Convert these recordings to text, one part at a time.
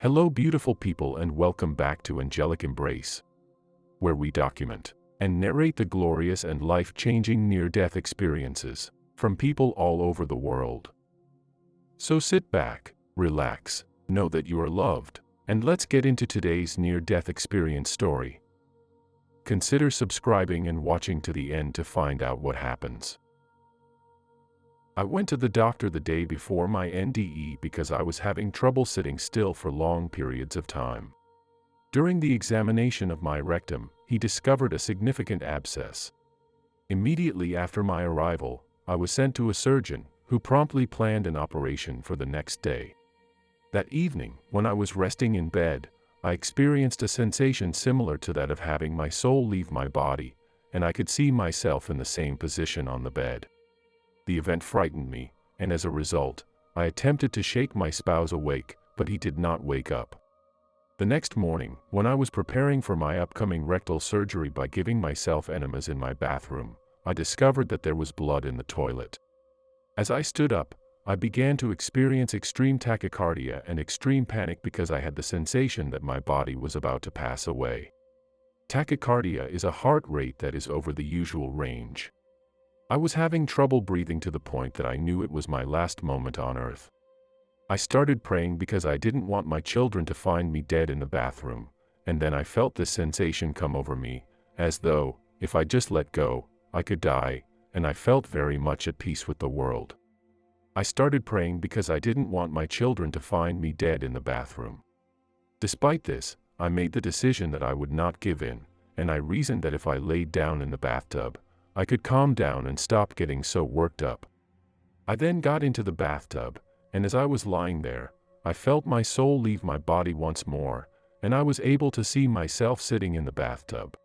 Hello beautiful people and welcome back to Angelic Embrace, where we document and narrate the glorious and life-changing near-death experiences from people all over the world. So sit back, relax, know that you are loved, and let's get into today's near-death experience story. Consider subscribing and watching to the end to find out what happens. I went to the doctor the day before my NDE because I was having trouble sitting still for long periods of time. During the examination of my rectum, he discovered a significant abscess. Immediately after my arrival, I was sent to a surgeon, who promptly planned an operation for the next day. That evening, when I was resting in bed, I experienced a sensation similar to that of having my soul leave my body, and I could see myself in the same position on the bed. The event frightened me, and as a result, I attempted to shake my spouse awake, but he did not wake up. The next morning, when I was preparing for my upcoming rectal surgery by giving myself enemas in my bathroom, I discovered that there was blood in the toilet. As I stood up, I began to experience extreme tachycardia and extreme panic because I had the sensation that my body was about to pass away. Tachycardia is a heart rate that is over the usual range. I was having trouble breathing to the point that I knew it was my last moment on earth. I started praying because I didn't want my children to find me dead in the bathroom, and then I felt this sensation come over me, as though, if I just let go, I could die, and I felt very much at peace with the world. I started praying because I didn't want my children to find me dead in the bathroom. Despite this, I made the decision that I would not give in, and I reasoned that if I laid down in the bathtub, I could calm down and stop getting so worked up. I then got into the bathtub, and as I was lying there, I felt my soul leave my body once more, and I was able to see myself sitting in the bathtub.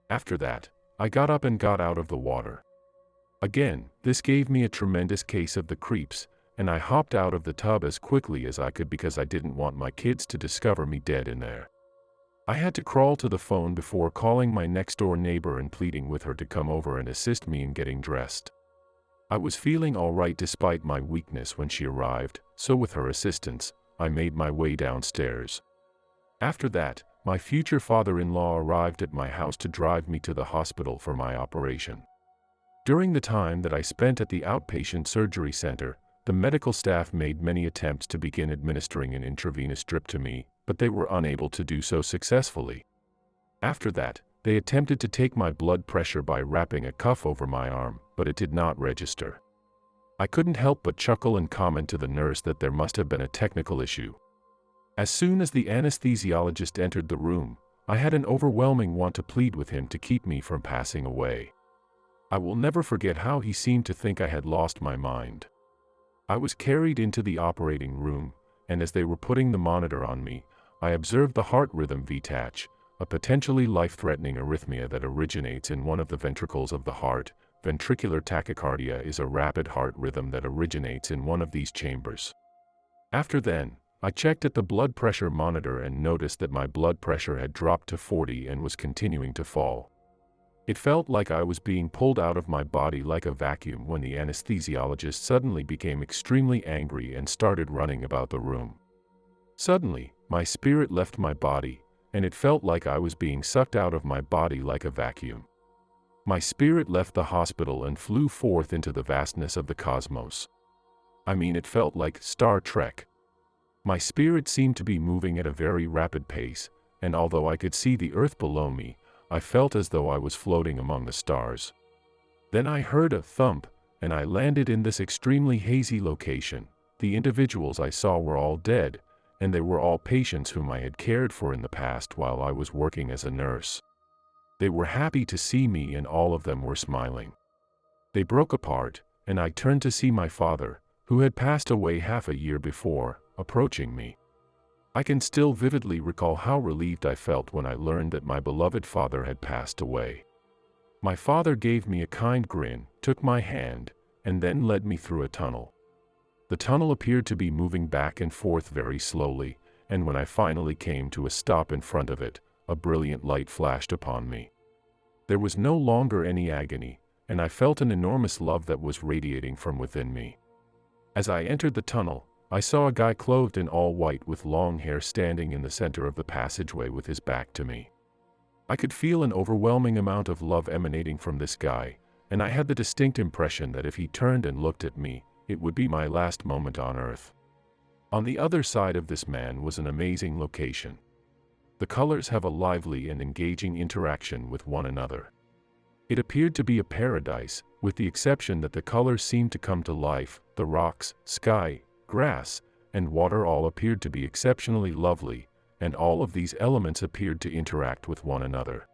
After that, I got up and got out of the water. Again, this gave me a tremendous case of the creeps, and I hopped out of the tub as quickly as I could because I didn't want my kids to discover me dead in there. I had to crawl to the phone before calling my next-door neighbor and pleading with her to come over and assist me in getting dressed. I was feeling all right despite my weakness when she arrived, so with her assistance, I made my way downstairs. After that, my future father-in-law arrived at my house to drive me to the hospital for my operation. During the time that I spent at the outpatient surgery center, the medical staff made many attempts to begin administering an intravenous drip to me, but they were unable to do so successfully. After that, they attempted to take my blood pressure by wrapping a cuff over my arm, but it did not register. I couldn't help but chuckle and comment to the nurse that there must have been a technical issue. As soon as the anesthesiologist entered the room, I had an overwhelming want to plead with him to keep me from passing away. I will never forget how he seemed to think I had lost my mind. I was carried into the operating room, and as they were putting the monitor on me, I observed the heart rhythm VTach, a potentially life-threatening arrhythmia that originates in one of the ventricles of the heart. Ventricular tachycardia is a rapid heart rhythm that originates in one of these chambers. After then, I checked at the blood pressure monitor and noticed that my blood pressure had dropped to 40 and was continuing to fall. It felt like I was being pulled out of my body like a vacuum when the anesthesiologist suddenly became extremely angry and started running about the room. Suddenly, my spirit left my body, and it felt like I was being sucked out of my body like a vacuum. My spirit left the hospital and flew forth into the vastness of the cosmos. I mean, it felt like Star Trek. My spirit seemed to be moving at a very rapid pace, and although I could see the earth below me, I felt as though I was floating among the stars. Then I heard a thump, and I landed in this extremely hazy location. The individuals I saw were all dead, and they were all patients whom I had cared for in the past while I was working as a nurse. They were happy to see me and all of them were smiling. They broke apart, and I turned to see my father, who had passed away half a year before, approaching me. I can still vividly recall how relieved I felt when I learned that my beloved father had passed away. My father gave me a kind grin, took my hand, and then led me through a tunnel. The tunnel appeared to be moving back and forth very slowly, and when I finally came to a stop in front of it, a brilliant light flashed upon me. There was no longer any agony, and I felt an enormous love that was radiating from within me. As I entered the tunnel, I saw a guy clothed in all white with long hair standing in the center of the passageway with his back to me. I could feel an overwhelming amount of love emanating from this guy, and I had the distinct impression that if he turned and looked at me, it would be my last moment on earth. On the other side of this man was an amazing location. The colors have a lively and engaging interaction with one another. It appeared to be a paradise, with the exception that the colors seemed to come to life. The rocks, sky, grass, and water all appeared to be exceptionally lovely, and all of these elements appeared to interact with one another.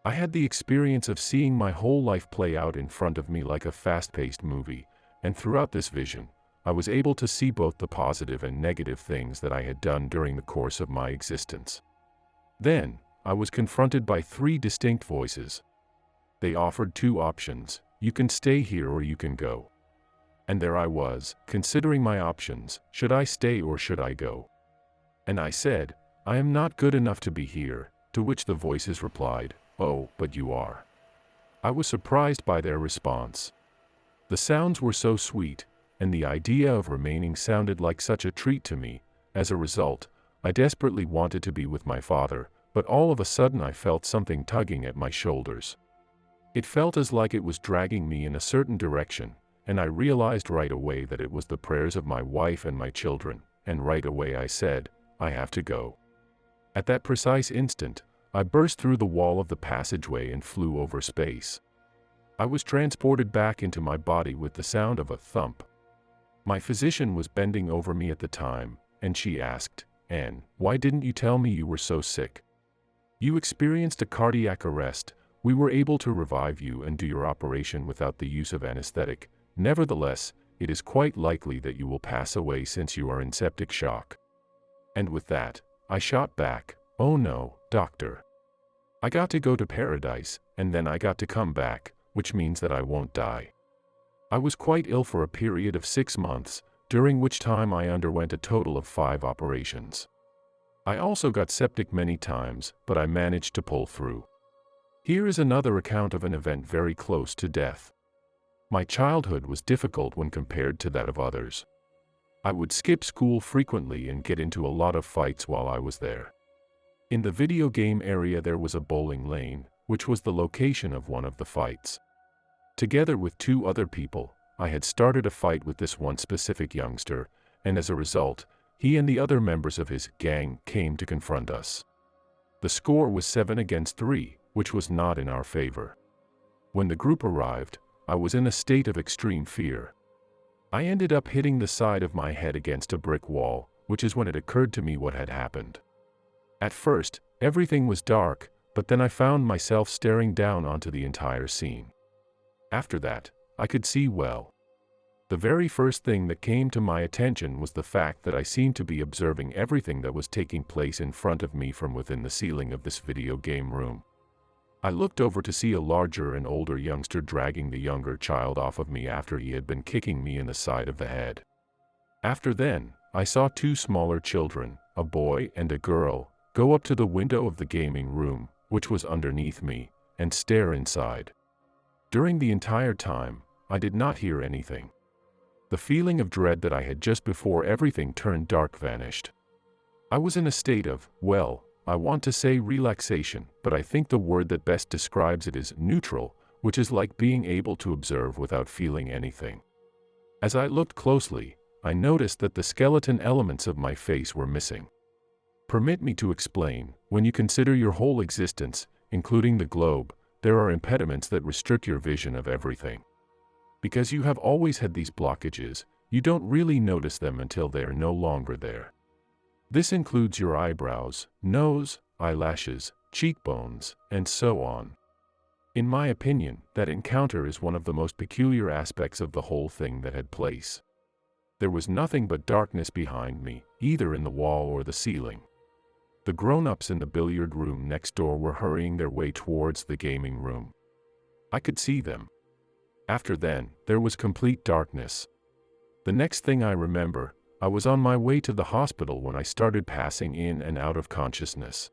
I had the experience of seeing my whole life play out in front of me like a fast-paced movie, and throughout this vision, I was able to see both the positive and negative things that I had done during the course of my existence. Then, I was confronted by 3 distinct voices. They offered 2 options: you can stay here or you can go. And there I was, considering my options: should I stay or should I go? And I said, I am not good enough to be here, to which the voices replied, oh, but you are. I was surprised by their response. The sounds were so sweet, and the idea of remaining sounded like such a treat to me. As a result, I desperately wanted to be with my father, but all of a sudden I felt something tugging at my shoulders. It felt as like it was dragging me in a certain direction, and I realized right away that it was the prayers of my wife and my children, and right away I said, I have to go. At that precise instant, I burst through the wall of the passageway and flew over space. I was transported back into my body with the sound of a thump. My physician was bending over me at the time, and she asked, Anne, why didn't you tell me you were so sick? You experienced a cardiac arrest. We were able to revive you and do your operation without the use of anesthetic. Nevertheless, it is quite likely that you will pass away since you are in septic shock. And with that, I shot back, oh no, doctor. I got to go to paradise, and then I got to come back, which means that I won't die. I was quite ill for a period of 6 months, during which time I underwent a total of 5 operations. I also got septic many times, but I managed to pull through. Here is another account of an event very close to death. My childhood was difficult when compared to that of others. I would skip school frequently and get into a lot of fights while I was there. In the video game area there was a bowling lane, which was the location of one of the fights. Together with 2 other people, I had started a fight with this one specific youngster, and as a result, he and the other members of his gang came to confront us. The score was 7-3, which was not in our favor. When the group arrived, I was in a state of extreme fear. I ended up hitting the side of my head against a brick wall, which is when it occurred to me what had happened. At first, everything was dark, but then I found myself staring down onto the entire scene. After that, I could see well. The very first thing that came to my attention was the fact that I seemed to be observing everything that was taking place in front of me from within the ceiling of this video game room. I looked over to see a larger and older youngster dragging the younger child off of me after he had been kicking me in the side of the head. After then, I saw 2 smaller children, a boy and a girl, go up to the window of the gaming room, which was underneath me, and stare inside. During the entire time, I did not hear anything. The feeling of dread that I had just before everything turned dark vanished. I was in a state of, well, I want to say relaxation, but I think the word that best describes it is neutral, which is like being able to observe without feeling anything. As I looked closely, I noticed that the skeleton elements of my face were missing. Permit me to explain, when you consider your whole existence, including the globe, there are impediments that restrict your vision of everything. Because you have always had these blockages, you don't really notice them until they are no longer there. This includes your eyebrows, nose, eyelashes, cheekbones, and so on. In my opinion, that encounter is one of the most peculiar aspects of the whole thing that had place. There was nothing but darkness behind me, either in the wall or the ceiling. The grown-ups in the billiard room next door were hurrying their way towards the gaming room. I could see them. After then, there was complete darkness. The next thing I remember, I was on my way to the hospital when I started passing in and out of consciousness.